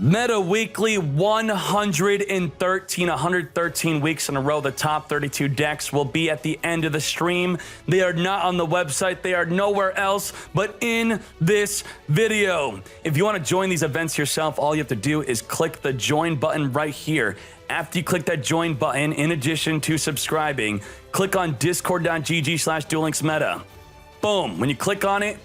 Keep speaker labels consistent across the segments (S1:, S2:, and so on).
S1: Meta Weekly 113 weeks in a row. The top 32 decks will be at the end of the stream. They are not on the website. They are nowhere else but in this video. If you want to join these events yourself, all you have to do is click the join button right here. After you click that join button, in addition to subscribing, click on discord.gg/duellinksmeta. Boom. When you click on it,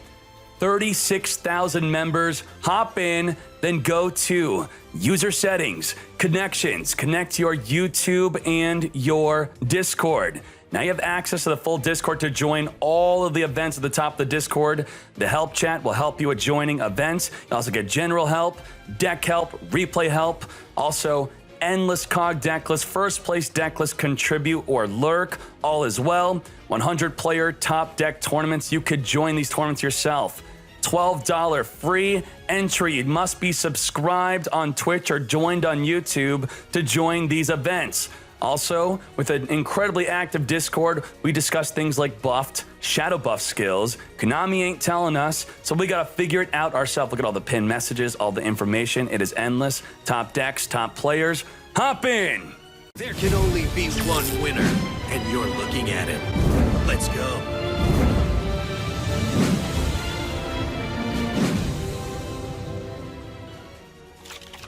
S1: 36,000 members. Hop in, then go to user settings, connections, connect your YouTube and your Discord. Now you have access to the full Discord to join all of the events at the top of the Discord. The help chat will help you with joining events. You also get general help, deck help, replay help, also endless COG deck list, first place deck list, contribute or lurk, all as well. 100 player top deck tournaments. You could join these tournaments yourself. $12 free entry. You must be subscribed on Twitch or joined on YouTube to join these events. Also, with an incredibly active Discord, we discuss things like buffed, shadow buff skills. Konami ain't telling us, so we gotta figure it out ourselves. Look at all the pinned messages, all the information. It is endless. Top decks, top players. Hop in!
S2: There can only be one winner, and you're looking at it. Let's go.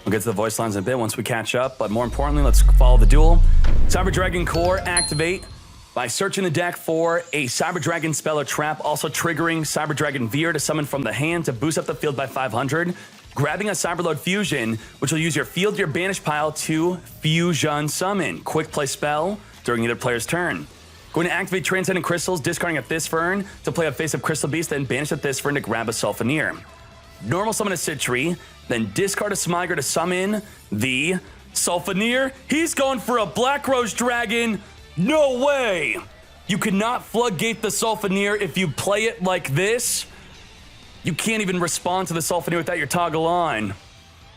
S1: We'll get to the voice lines in a bit once we catch up, but more importantly, let's follow the duel. Cyber Dragon Core activate by searching the deck for a Cyber Dragon spell or trap, also triggering Cyber Dragon Veer to summon from the hand to boost up the field by 500, grabbing a Cyberload Fusion, which will use your field to your banish pile to fusion summon. Quick play spell during either player's turn. Going to activate Transcendent Crystals, discarding a Thysfern to play a face-up Crystal Beast, then banish a Thysfern to grab a Sulfaneer. Normal summon a Citri, then discard a Smyger to summon the Sulfaneer. He's going for a Black Rose Dragon. No way! You cannot floodgate the Sulfaneer if you play it like this. You can't even respond to the Sulfaneer without your toggle on.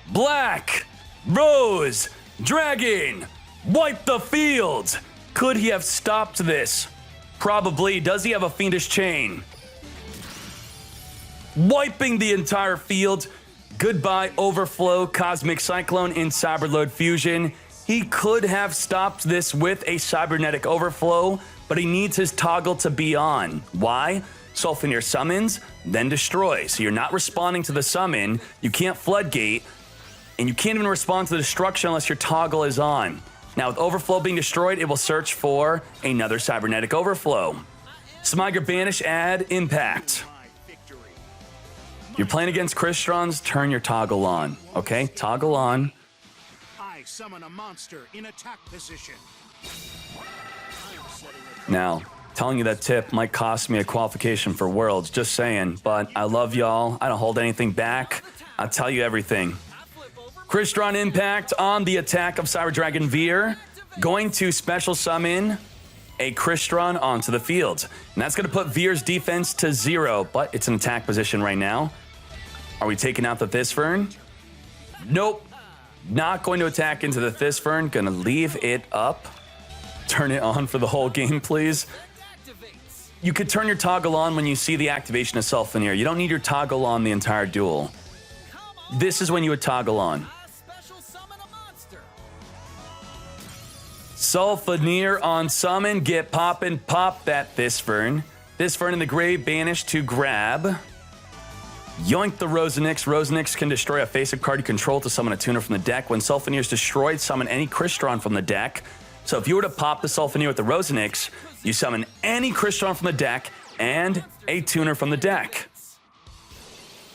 S1: Black Rose Dragon. Wipe the field. Could he have stopped this? Probably. Does he have a Fiendish Chain? Wiping the entire field. Goodbye, Overflow, Cosmic Cyclone, and Cyberload Fusion. He could have stopped this with a Cybernetic Overflow, but he needs his toggle to be on. Why? Sulfaneer summons, then destroy. So you're not responding to the summon, you can't floodgate, and you can't even respond to the destruction unless your toggle is on. Now with Overflow being destroyed, it will search for another Cybernetic Overflow. Smyger Banish, add Impact. You're playing against Kristrons, turn your toggle on, okay? Toggle on.
S3: I summon a monster in attack position.
S1: Now, telling you that tip might cost me a qualification for Worlds, just saying, but I love y'all. I don't hold anything back. I'll tell you everything. Crystron Impact on the attack of Cyber Dragon Veer. Going to special summon a Crystron onto the field. And that's going to put Veer's defense to 0, but it's an attack position right now. Are we taking out the Thysfern? Nope. Not going to attack into the Thysfern. Going to leave it up. Turn it on for the whole game, please. You could turn your toggle on when you see the activation of Sulfaneer. You don't need your toggle on the entire duel. This is when you would toggle on. Sulfaneer on summon, get poppin', pop that Thysfern. Thysfern in the grave, banish to grab. Yoink the Rosenix. Rosenix can destroy a face-up card you control to summon a tuner from the deck. When Sulfaneer is destroyed, summon any Crystron from the deck. So if you were to pop the Sulfaneer with the Rosenix, you summon any Crystron from the deck and a tuner from the deck.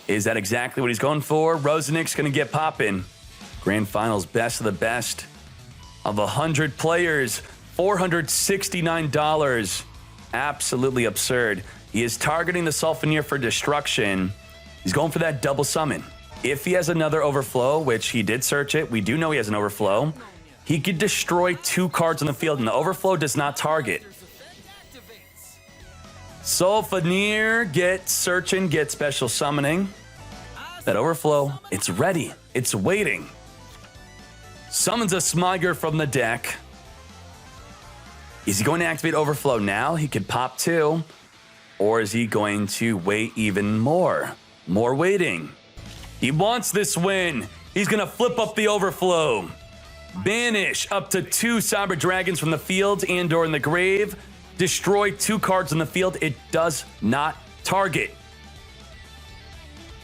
S1: Is that exactly what he's going for? Rosenix gonna get poppin'. Grand Finals, best of the best. Of 100 players, $469. Absolutely absurd. He is targeting the Sulfaneer for destruction. He's going for that double summon. If he has another Overflow, which he did search it, we do know he has an Overflow, he could destroy 2 cards on the field, and the Overflow does not target. Sulfaneer, get searching, get special summoning. That Overflow, it's ready. It's waiting. Summons a Smyger from the deck. Is he going to activate Overflow now? He could pop 2. Or is he going to wait even more? More waiting. He wants this win. He's gonna flip up the overflow. Banish up to 2 Cyber Dragons from the field and or in the grave. Destroy 2 cards in the field. It does not target.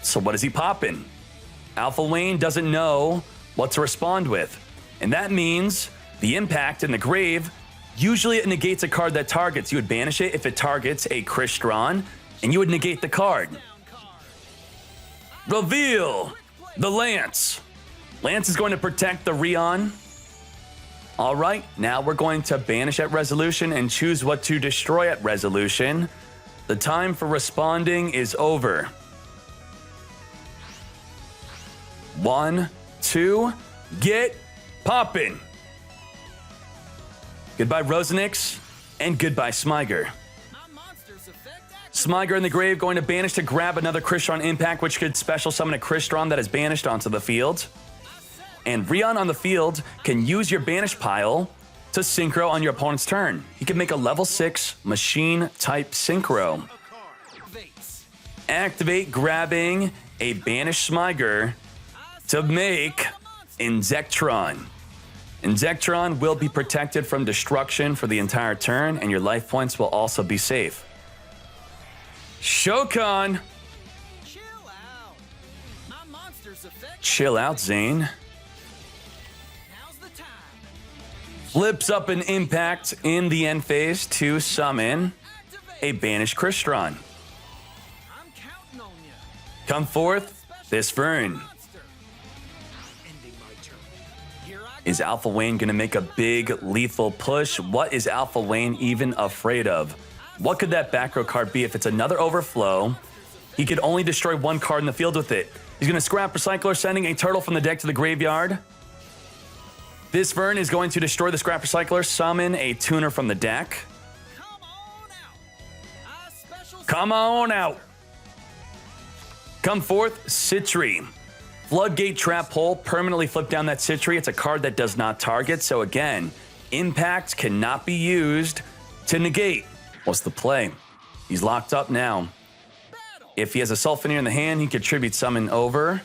S1: So what is he popping? Alpha Wayne doesn't know what to respond with. And that means the impact in the grave, usually it negates a card that targets. You would banish it if it targets a Crystron, and you would negate the card. Reveal the Lance. Lance is going to protect the Rion. All right, now we're going to banish at resolution and choose what to destroy at resolution. The time for responding is over. 1, 2, get poppin'. Goodbye Rosenix, and goodbye Smyger. Smyger in the grave going to banish to grab another Crystron impact, which could special summon a Crystron that is banished onto the field. And Rion on the field can use your banish pile to synchro on your opponent's turn. He can make a level 6 machine type synchro. Activate grabbing a banished Smyger to make Inzektron. Inzektron will be protected from destruction for the entire turn, and your life points will also be safe. Shokan! Chill out, Zane. Flips up an impact in the end phase to summon a banished Crystron. Come forth, this Fern. Is Alpha Wayne going to make a big lethal push? What is Alpha Wayne even afraid of? What could that back row card be? If it's another overflow, he could only destroy 1 card in the field with it. He's going to scrap Recycler, sending a turtle from the deck to the graveyard. This Vern is going to destroy the Scrap Recycler, summon a tuner from the deck. Come on out. Come forth, Citri. Floodgate Trap Hole, permanently flip down that Citri. It's a card that does not target, so again, impact cannot be used to negate. What's the play? He's locked up now. If he has a Sulfaneer in the hand, he can tribute summon over.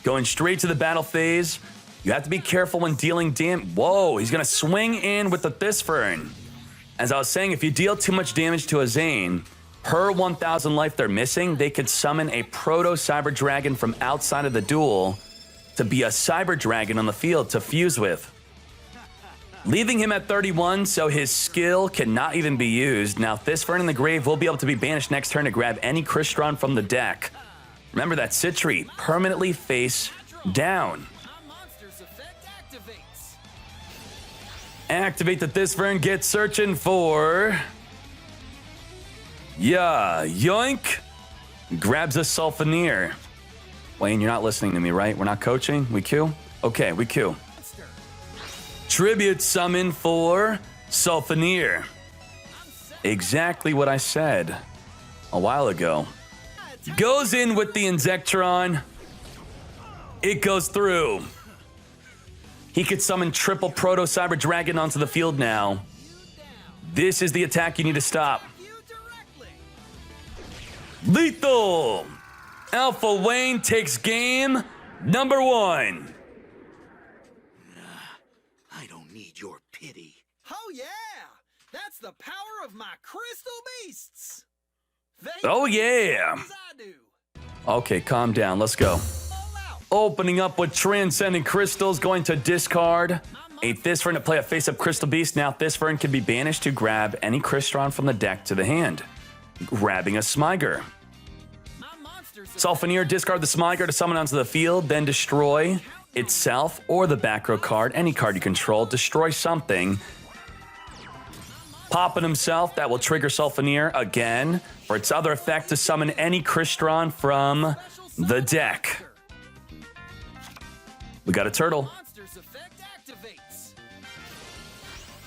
S1: Going straight to the battle phase. You have to be careful when dealing damage. Whoa, he's going to swing in with the Thisfern. As I was saying, if you deal too much damage to a Zane, per 1,000 life they're missing, they could summon a Proto-Cyber Dragon from outside of the duel to be a Cyber Dragon on the field to fuse with. Leaving him at 31, so his skill cannot even be used. Now, Thisfern in the grave will be able to be banished next turn to grab any Crystron from the deck. Remember that Citri, permanently face down. Activate the Thisfern, get searching for... Yeah, yoink. Grabs a Sulfaneer. Wayne, you're not listening to me, right? We're not coaching? We queue? Okay, we queue. Tribute summon for Sulfaneer. Exactly what I said a while ago. Goes in with the Inzektron. It goes through. He could summon triple Proto Cyber Dragon onto the field now. This is the attack you need to stop. Lethal! Alpha Wayne takes game number 1.
S3: I don't need your pity.
S4: Oh yeah! That's the power of my crystal beasts!
S1: Oh yeah! Okay, calm down, let's go. Opening up with Transcendent Crystals, going to discard a Thisfern to play a face-up Crystal Beast. Now Thisfern can be banished to grab any Crystron from the deck to the hand. Grabbing a Smyger. Sulfaneer, discard the Smyger to summon onto the field, then destroy itself or the back row card, any card you control, destroy something. Popping himself, that will trigger Sulfaneer again for its other effect to summon any Crystron from the deck. We got a turtle.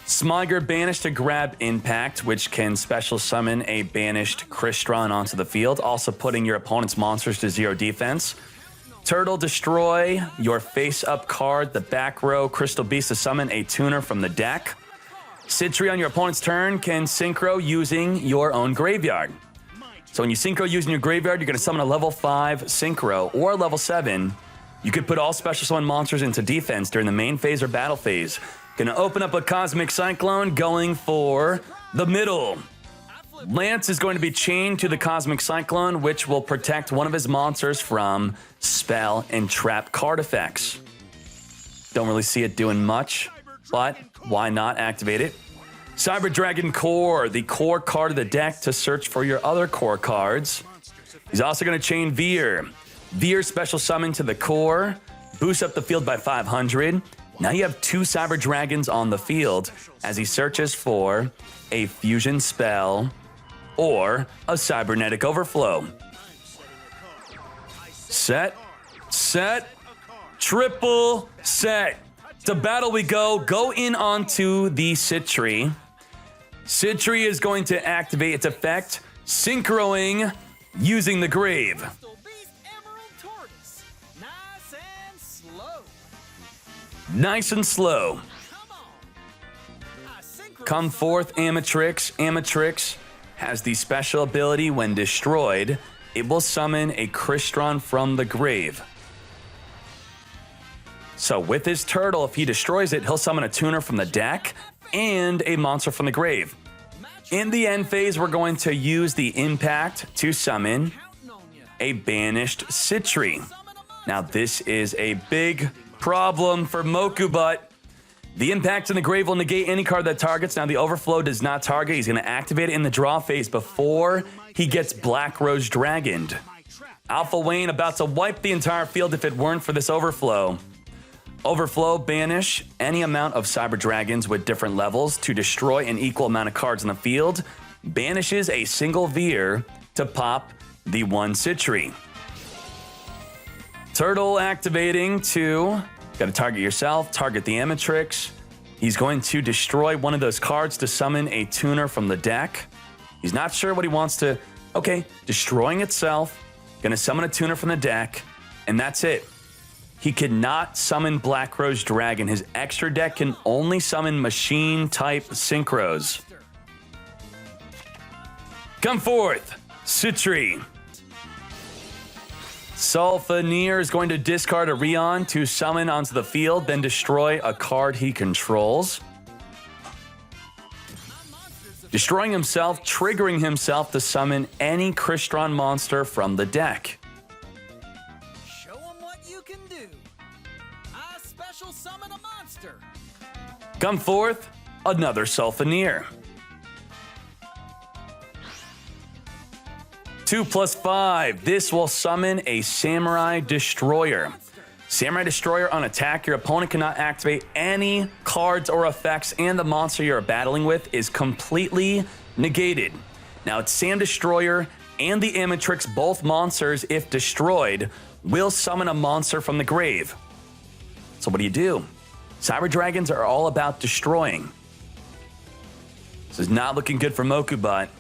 S1: Smyger banished to grab Impact, which can special summon a banished Crystron onto the field, also putting your opponent's monsters to 0 defense. Turtle, destroy your face-up card, the back row Crystal Beast to summon a tuner from the deck. Citri on your opponent's turn can synchro using your own graveyard. So when you synchro using your graveyard, you're going to summon a level 5 synchro or a level 7 You could put all special summon monsters into defense during the main phase or battle phase. Gonna open up a Cosmic Cyclone, going for the middle. Lance is going to be chained to the Cosmic Cyclone, which will protect one of his monsters from spell and trap card effects. Don't really see it doing much, but why not activate it? Cyber Dragon Core, the core card of the deck to search for your other core cards. He's also going to chain Veer. Veer special summon to the core, boost up the field by 500. Now you have 2 Cyber Dragons on the field as he searches for a fusion spell or a cybernetic overflow. Set, triple set. To battle we go. Go in onto the Sitri. Sitri is going to activate its effect, synchroing using the grave.
S4: Crystal Beast Emerald Tortoise. Nice and slow.
S1: Nice and slow.
S4: Come on. I synchro
S1: Come forth, Amatrix. Amatrix has the special ability when destroyed, it will summon a Crystron from the grave. So with his turtle, if he destroys it, he'll summon a tuner from the deck and a monster from the grave. In the end phase, we're going to use the impact to summon
S4: counting on ya.
S1: a banished Sitri. Now this is a big problem for Mokubutt. The impact in the grave will negate any card that targets. Now the overflow does not target. He's going to activate it in the draw phase before he gets Black Rose Dragoned. Alpha Wayne about to wipe the entire field if it weren't for this overflow. Overflow, banish any amount of Cyber Dragons with different levels to destroy an equal amount of cards in the field. Banishes a single Veer to pop the 1 Sitri. Turtle activating to, got to target yourself, target the Amatrix. He's going to destroy one of those cards to summon a tuner from the deck. He's not sure what he wants to, okay, destroying itself, gonna summon a tuner from the deck, and that's it. He cannot summon Black Rose Dragon. His extra deck can only summon machine-type synchros. Come forth, Sitri. Sulfaneer is going to discard a Rion to summon onto the field, then destroy a card he controls. Destroying himself, triggering himself to summon any Crystron monster from the deck.
S4: Show 'em what you can do. I special summon a monster.
S1: Come forth, another Sulfaneer. 2+5. This will summon a Samurai Destroyer. Samurai Destroyer on attack. Your opponent cannot activate any cards or effects, and the monster you're battling with is completely negated. Now, it's Sam Destroyer and the Amatrix, both monsters, if destroyed, will summon a monster from the grave. So what do? Cyber Dragons are all about destroying. This is not looking good for Mokubutt.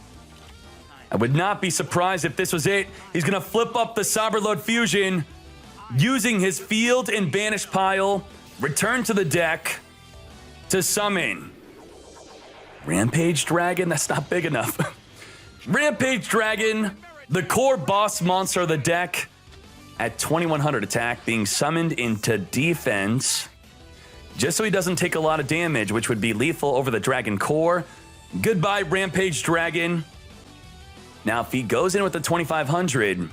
S1: I would not be surprised if this was it. He's going to flip up the Cyberload Fusion, using his field and banish pile, return to the deck to summon Rampage Dragon. That's not big enough. Rampage Dragon, the core boss monster of the deck, at 2100 attack, being summoned into defense, just so he doesn't take a lot of damage, which would be lethal over the Dragon Core. Goodbye, Rampage Dragon. Now, if he goes in with the 2500,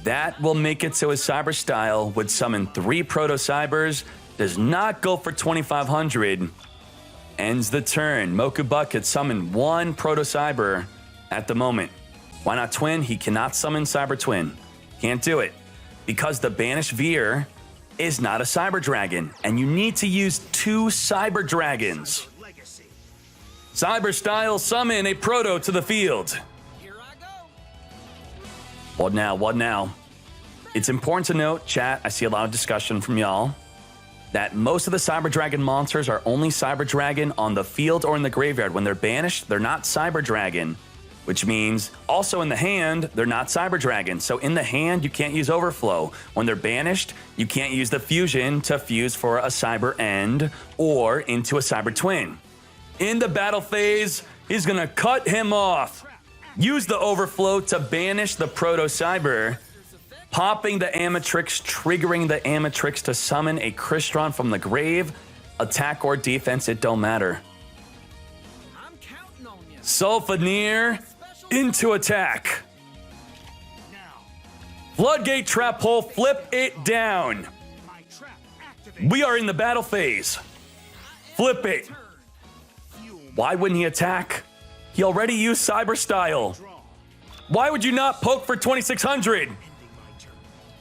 S1: that will make it so his Cyber style would summon 3 Proto Cybers, does not go for 2500, ends the turn. Mokubutt could summon 1 Proto Cyber at the moment. Why not Twin? He cannot summon Cyber Twin. Can't do it because the banished Veer is not a Cyber Dragon, and you need to use 2 Cyber Dragons. Cyber style summon a Proto to the field. What now? What now? It's important to note, chat, I see a lot of discussion from y'all, that most of the Cyber Dragon monsters are only Cyber Dragon on the field or in the graveyard. When they're banished, they're not Cyber Dragon, which means also in the hand, they're not Cyber Dragon. So in the hand, you can't use Overflow. When they're banished, you can't use the Fusion to fuse for a Cyber End or into a Cyber Twin. In the battle phase, he's gonna cut him off. Use the Overflow to banish the Proto Cyber Popping the Amatrix, triggering the Amatrix to summon a Crystron from the grave. Attack or defense, it don't matter.
S4: I'm counting on you.
S1: Sulfaneer into attack.
S3: Now,
S1: Floodgate trap hole, flip it down.
S3: my trap activates.
S1: We are in the battle phase. Flip it.
S4: Turn.
S1: Why wouldn't he attack? He already used Cyber Style.
S3: Draw.
S1: Why would you not poke for 2600?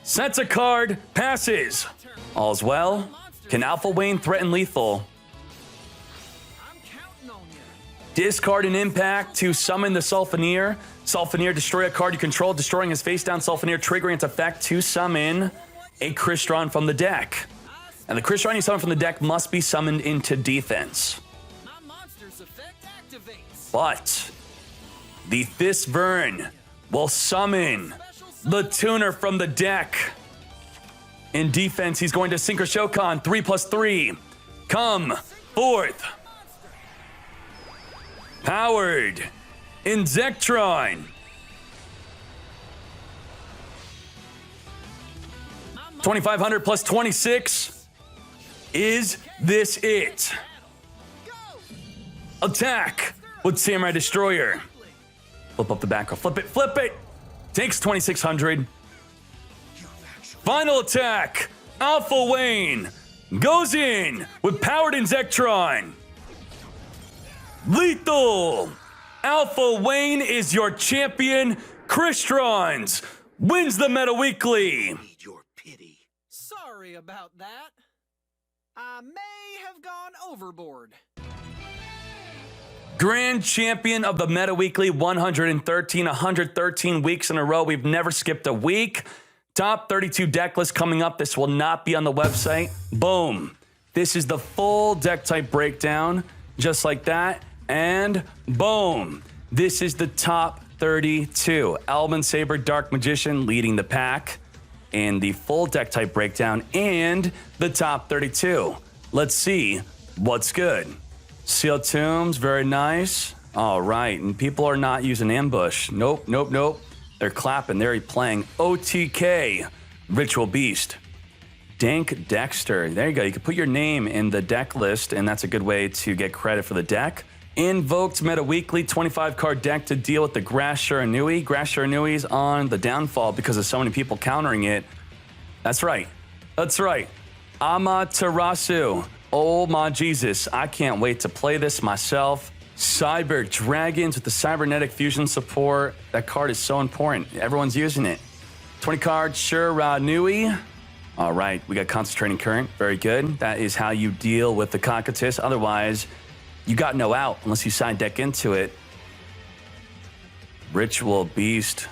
S1: Sets a card, passes. All's well. Can Alpha Wayne threaten lethal?
S4: I'm counting on you.
S1: Discard an impact to summon the Sulfaneer. Sulfaneer, destroy a card you control, destroying his face down Sulfaneer, triggering its effect to summon a Crystron from the deck. And the Crystron you summon from the deck must be summoned into defense.
S4: My monster's effect activates.
S1: But the Thisvern will summon the Tuner from the deck. In defense, he's going to Synchro Shokan, 3+3. Come forth. Powered. Insectron. 2500 plus 26. Is this it? Attack with Samurai Destroyer. Flip up the back row. Flip it, flip it. Takes 2600. Final attack. Alpha Wayne goes in with Powered Insectron. Lethal. Alpha Wayne is your champion. Crystron's wins the Meta Weekly.
S2: Need your pity.
S4: Sorry about that. I may have gone overboard.
S1: Grand champion of the Meta Weekly, 113 weeks in a row. We've never skipped a week. Top 32 deck list coming up. This will not be on the website. Boom. This is the full deck type breakdown, just like that. And boom. This is the top 32. Alban Saber, Dark Magician leading the pack. And the full deck type breakdown and the top 32. Let's see what's good. Seal Tombs, very nice. All right, and people are not using Ambush. Nope, nope, nope. They're clapping. They're playing OTK, Ritual Beast. Dank Dexter. There you go. You can put your name in the deck list, and that's a good way to get credit for the deck. Invoked Meta Weekly, 25-card deck to deal with the Grass Shiranui. Grass Shiranui's on the downfall because of so many people countering it. That's right. That's right. Amaterasu. Oh my Jesus, I can't wait to play this myself. Cyber Dragons with the Cybernetic Fusion support. That card is so important. Everyone's using it. 20 card Shiranui. All right, we got Concentrating Current. Very good. That is how you deal with the Cocytus. Otherwise, you got no out unless you side deck into it. Ritual Beast.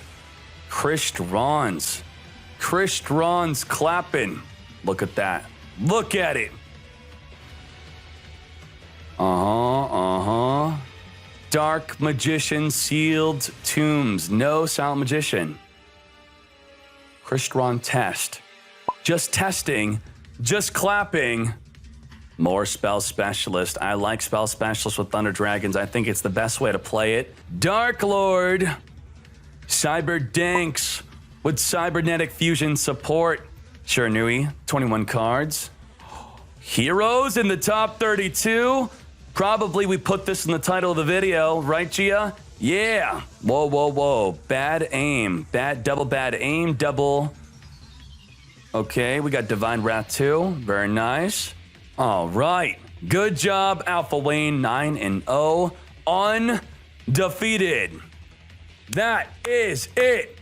S1: Crystron's. Crystron's clapping. Look at that. Look at it. Dark Magician, Sealed Tombs. No Silent Magician. Crystron test. Just testing. Just clapping. More Spell Specialist. I like Spell Specialist with Thunder Dragons. I think it's the best way to play it. Dark Lord. Cyber Danks with Cybernetic Fusion support. Shiranui, 21 cards. Heroes in the top 32. Probably we put this in the title of the video, right, Gia? Yeah. Whoa, whoa, whoa. Bad aim. Bad aim, double. Okay, we got Divine Wrath 2. Very nice. All right. Good job, Alpha Wayne, 9-0. Undefeated. That is it.